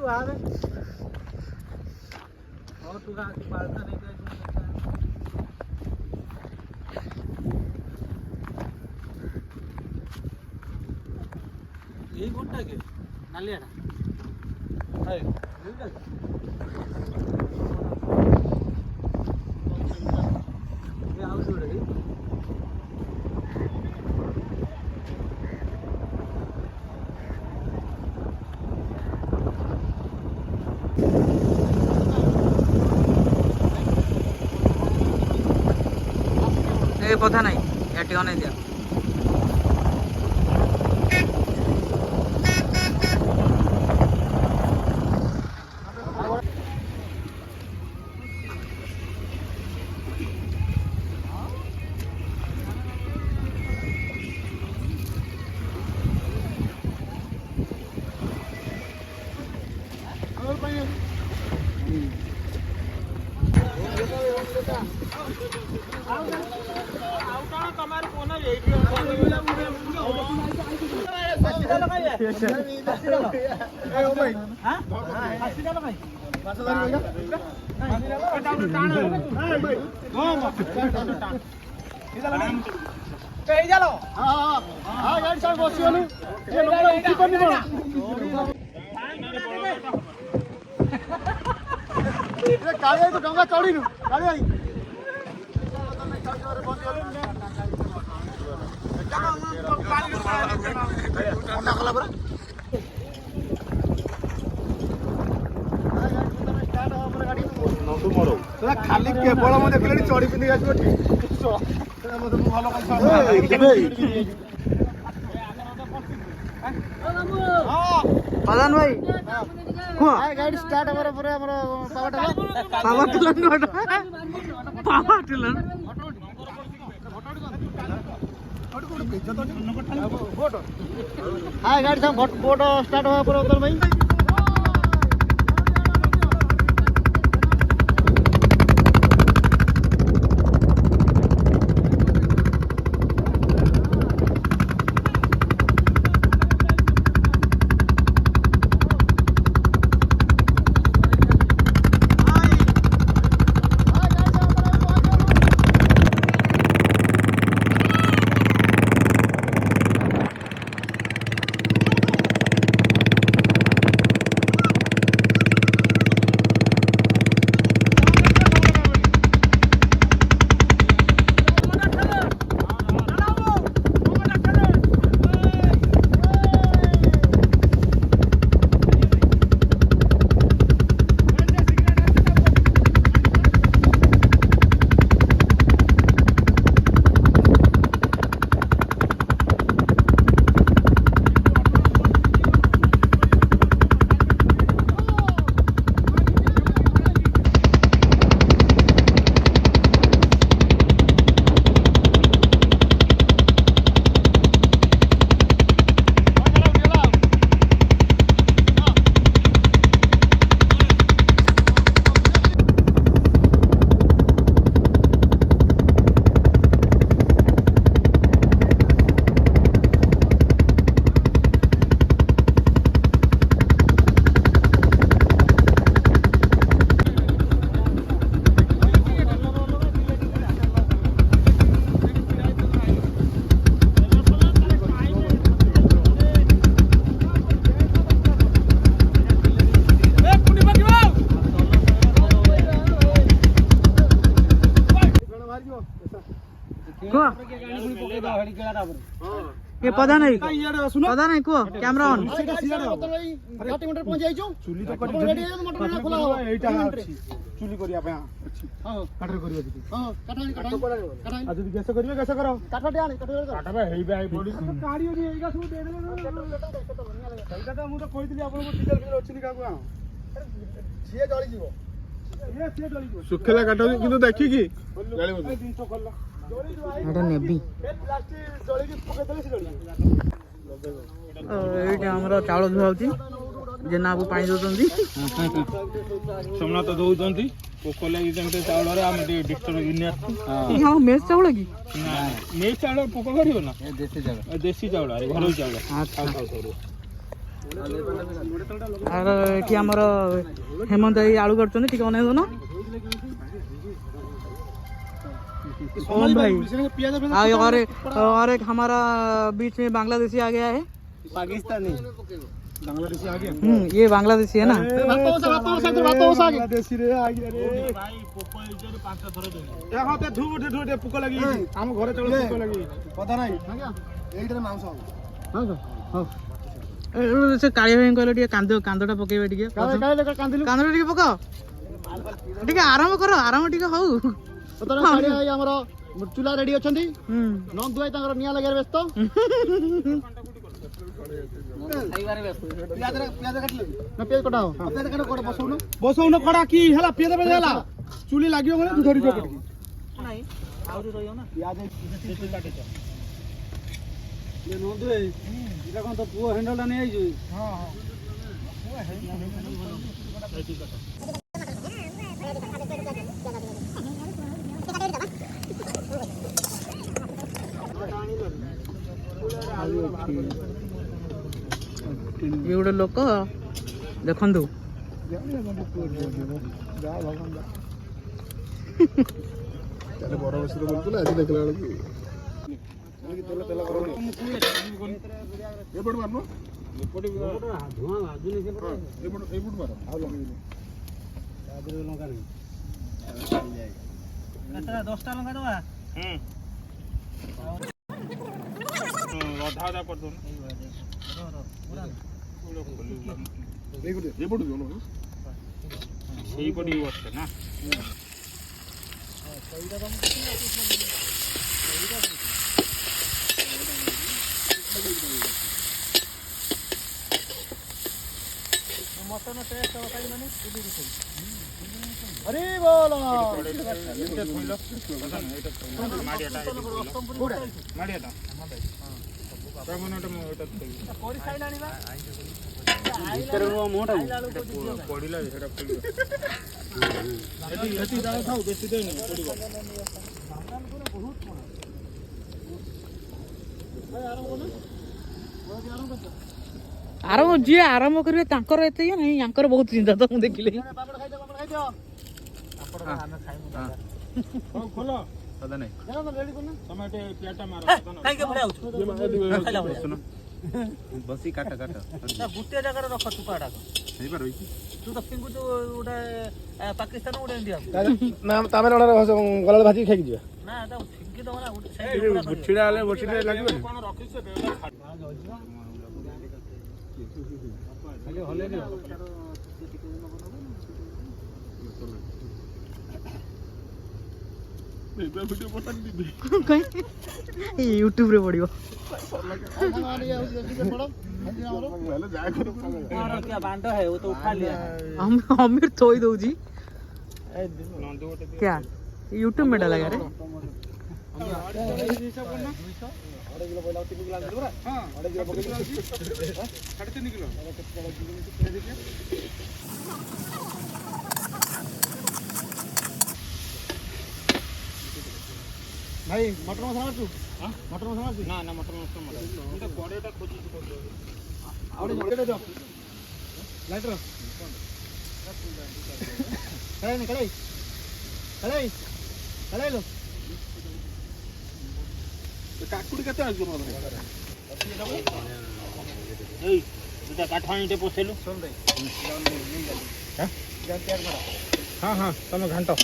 तू आ रे और तू आके पालता नहीं क्या यही घंटा के नालियाड़ा हाय मिल गया ये हाउस उड़ गई ए पता नहीं या ठिकाने दिया काले तो डंगा चढ़ी नु काले आई खाली केवल मैं देख चढ़ी पिंधि आस प्रधान भाई गाड़ी स्टार्ट हमारा पूरा हमारा पावर टिलर हाँ गाड़ी सब बोट स्टार्ट हुआ पूरा उधर भाई ये पता नहीं को कैमरा ऑन चुली तो चुली करिया पे हां काटर करिया दे हां काटानी काटानी आज गैस करिवे गैस करो काटटे आनी काटबे हेई बे बॉडी गाड़ी ओनी एगा सब दे दे सहीटा तो मु तो कहि दिली आपन को डिटेल फिर अछि निका को सिए जळी जीवो ये सिए जळी जीवो सुखेला काटो किंतु देखि की जळी मत 300 कल्ला एटा नेबी प्लास्टिक जळी की पके देले से जळी एटा हमरा चावल धुआउती जेना को पानी दोचंदी सोमना तो दोचंदी पोको लागि जंते चावल रे हम डिस्टर्ब इने हां मेस चावल की ना मेस चावल पोको करियो ना ए देसी चावल देसी चावल अरे घरो चावल अच्छा खाओ खाओ আর এটি আমার হেমন্ত ভাই আলু কাটুଛନ୍ତି ଟିକେ ଅନେଇ ଦଉନ ओम भाई और एक हमारा बीच में बांग्लादेशी आ गया है पाकिस्तानी बांग्लादेशी आ गया ये बांग्लादेशी है ना बांग्लादेशी रे आ गया रे भाई पोको इजर 5 थर दे देखो ते धुटे पोको लगी हम घरे चलो पोको लगी पता नहीं एइटर मांस हां हां से काळी भाई कहले ଟିକେ କାନ୍ଦଟା ପକେଇବେ ଟିକେ କାନ୍ଦଟା ଟିକେ ପକାଅ ଟିକେ ଆରାମ କର ଆରାମ ଟିକେ ହଉ ଆମର ଚୁଲା ରେଡି ଅଛନ୍ତି ନନ୍ଦୁ ଭାଇ ତାଙ୍କର ନିଆଁ ଲଗାଇବାର ବ୍ୟସ୍ତ ପିଆଜ କଟା ବସଉନ କଡା କି ହେଲା ପିଆଜ ହେଲା ଚୁଲି ଲାଗିବ ବୋଲେ ତୁ ଧରିଛ ନନ୍ଦୁ ଭାଇ ଏଇଟା କଣ ତ ପୁଅ ହ୍ୟାଣ୍ଡଲଟା ନେଇ ଆଇଛୁ ये गोटे लोक देखु ବଡ ବସିରେ ବୋଲୁଥିଲା ଆଜି ଦେଖିଲା ବେଳକୁ ଏପଟ ମାରନ ଏପଟ ଧୂଆଁ ଭାଜୁନି ସେପଟ ଏପଟ ମାର ଆଉ ଲଗେଇନି ତାପରେ ଲଙ୍କା ନାହିଁ ଆଚ୍ଛା 10ଟା ଲଙ୍କା ଦବା ଅଧା ଅଧା କରିଦଉନ ଏପଟ ଯୋନ ସେଇପଟେ ବସେ ନା मटन टेस्ट माने अरे बोलो आराम जी आराम करेंगे तांकर एते ये नहीं यांकर बहुत चिंता तो देखिले खोलो पता नहीं रेडी करना टमाटे प्लेटा मारो काई के भले आउछ बसी काटा काटा गुटे जगह रख टुकाडा सही पर होई तू तो पिंगु तो उडा पाकिस्तान उडा इंडिया ना तामेल गला भाजी खाई जिया ना तो फिंगी दो ना साइड बुछिड़ा वाले बुछिड़ा लागबे कोन रखि से खाली हले ने वीडियो पटक दी यूट्यूब रे पड़ियो क्या बांडो है वो तो उठा लिया हम अमीर थोई दो जी क्या यूट्यूब में डाला रे भाई मटन मसाला तू मटन मसाला ना ना मटन मटन मटन कोड़ेटा खोजी आवडे मोडे दो लाइटर कढ़ाई नहीं कढ़ाई कढ़ाई कढ़ाई लो काकुड़ी केते आजो मोर एई दुटा काठा इटे पोसेलु सुन दे हां जान त्याग मारा हां हां तमे घंटो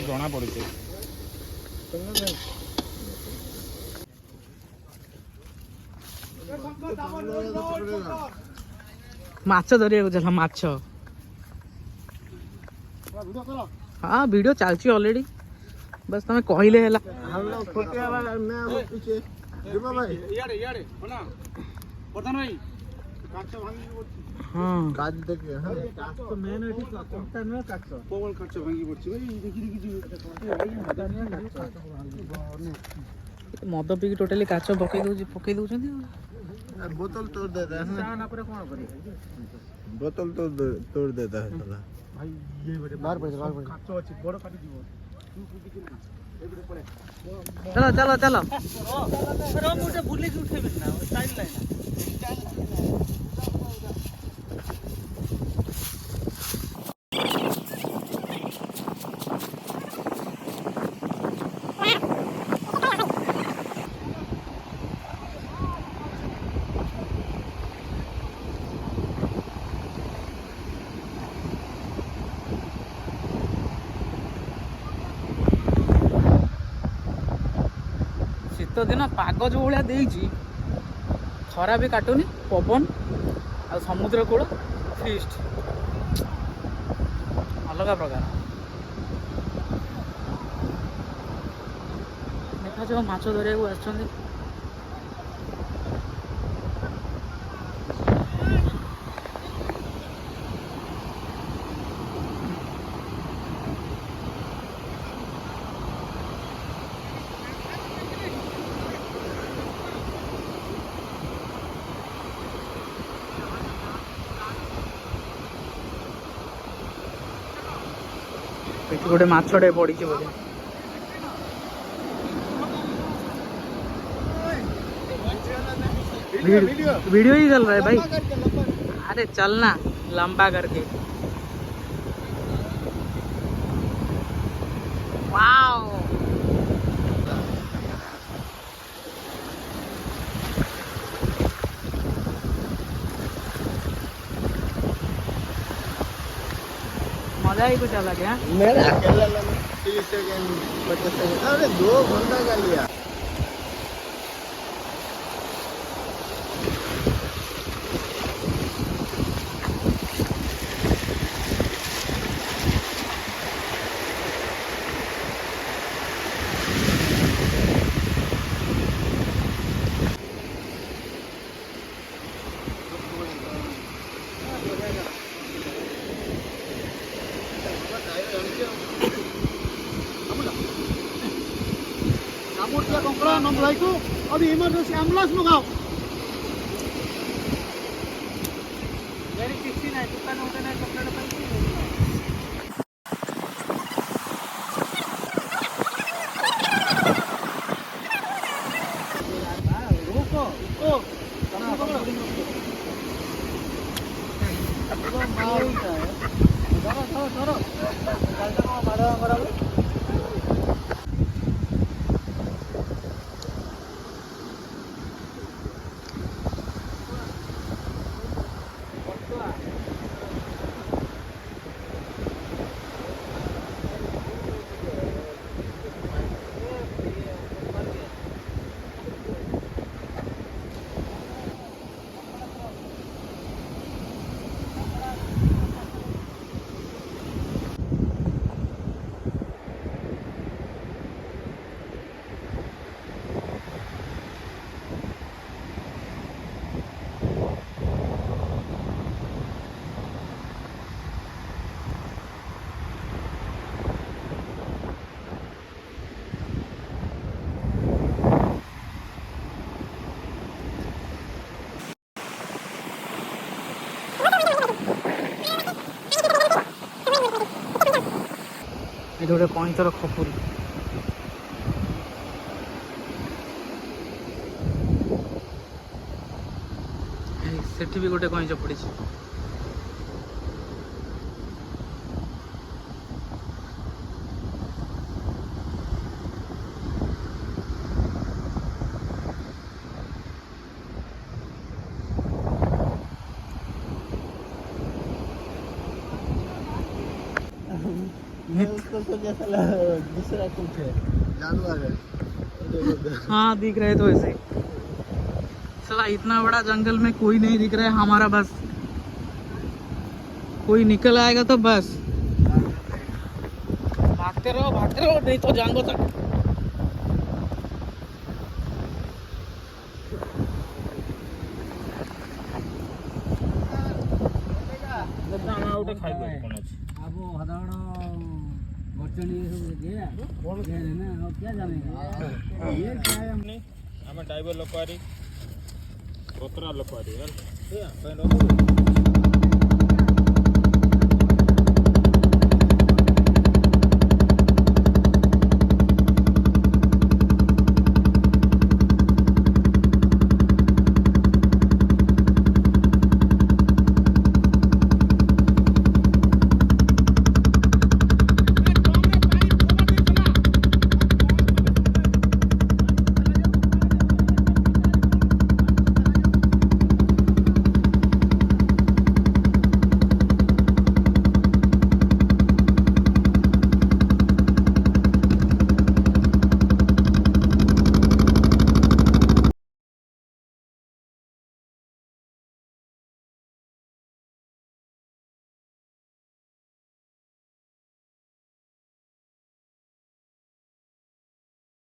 ଜଣା ପଡୁଛି ମାଛ ଧରିବାକୁ ଚାଲ ମାଛ हाँ वीडियो चलची ऑलरेडी बस तुम्हें कहले हैला हम लोग फोटो वाला मैं पीछे जुबा भाई यारे यारे बना प्रधान भाई काच भांगी हाँ काच देख हां काच तो मेन एठी कंटा न काच कोवल काच भांगी पड़छ भाई देखि मद पी टोटली काच पकई दउ बोतल तोड़ देता है ना पर कोन करी बोतल तो तोड़ देता है साला भाई ये बाहर पड़ काच अछि बड़ काटी जीवो चलो चलो चलो मुझे भूले की उठे ना स्टाइल लाइन शीत दिन पाग जो भाया देइछि खरा भी काटुनी पवन आ समुद्र कूल फिस्ट अलग प्रकार देखा जो माछ धरिया आसछन्ति गोटे माछटे पड़ी बोले वीडियो ही चल रहा है भाई। अरे चलना लंबा करके वाओ मजा ही कुछ अलग है। मेरा अकेला 30 सेकंड 50 सेकंड अरे 2 घंटा का लिया। अभी इमरजेंसी एम्बुलेंस मंगाओ। ये गोटे कईंचर खपुरी सेठी भी गोटे कईंच पड़ी। दूसरा कुछ है जानवर है। हाँ दिख रहे तो ऐसे साला इतना बड़ा जंगल में कोई नहीं दिख रहा है हमारा, बस कोई निकल आएगा तो बस भागते रहो नहीं तो जान तक। ड्राइवर लोक पतरा लोक